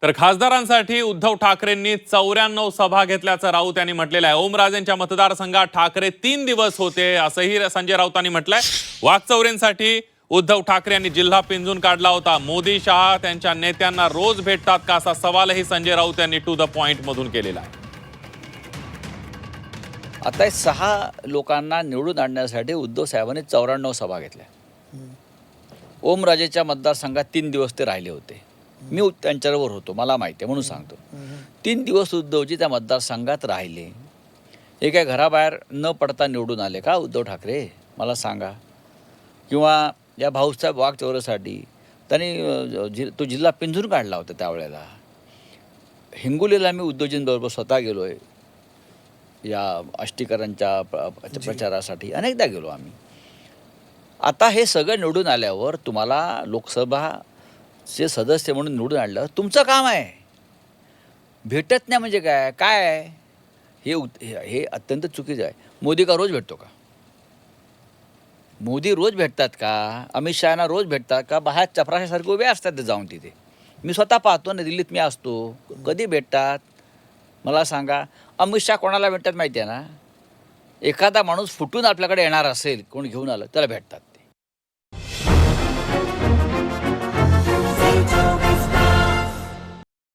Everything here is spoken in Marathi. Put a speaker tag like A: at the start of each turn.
A: तर खासदारांसाठी उद्धव ठाकरेंनी 94 सभा घेतल्याचं राऊत यांनी म्हटलेलं आहे. ओमराजेंच्या मतदारसंघात ठाकरे 3 दिवस होते असंही संजय राऊतांनी म्हटलंय. वाकचौरेंसाठी उद्धव ठाकरे यांनी जिल्हा पिंजून काढला होता. मोदी शहा त्यांच्या नेत्यांना रोज भेटतात का असा सवालही संजय राऊत यांनी टू द पॉइंट मधून केलेला आहे.
B: आता 6 लोकांना निवडून आणण्यासाठी उद्धव साहेबांनी 94 सभा घेतल्या. ओमराजेच्या मतदारसंघात 3 दिवस ते राहिले होते. मी त्यांच्याबरोबर होतो, मला माहिती आहे म्हणून सांगतो. 3 दिवस उद्धवजी त्या मतदारसंघात राहिले. हे काय घराबाहेर न पडता निवडून आले का उद्धव ठाकरे, मला सांगा. किंवा या भाऊसाहेब वाकचौरेसाठी त्यांनी तो जिल्हा पिंजून काढला होता. त्यावेळेला हिंगोलीला मी उद्धवजींबरोबर स्वतः गेलो आहे. या अष्टीकरांच्या प्रचारासाठी अनेकदा गेलो आम्ही. आता हे सगळं निवडून आल्यावर तुम्हाला लोकसभाचे सदस्य म्हणून निवडून आणलं, तुमचं काम आहे. भेटत नाही म्हणजे काय काय आहे हे अत्यंत चुकीचं आहे. मोदी का रोज भेटतो का? मोदी रोज भेटतात का? अमित शहाना रोज भेटतात का? बाहेर चपराशासारखे उभे असतात ते जाऊन तिथे. मी स्वतः पाहतो ना, दिल्लीत मी असतो. कधी भेटतात मला सांगा. अमित शहा कोणाला भेटतात माहिती आहे ना? एखादा माणूस फुटून आपल्याकडे येणार असेल, कोण घेऊन आलं त्याला भेटतात.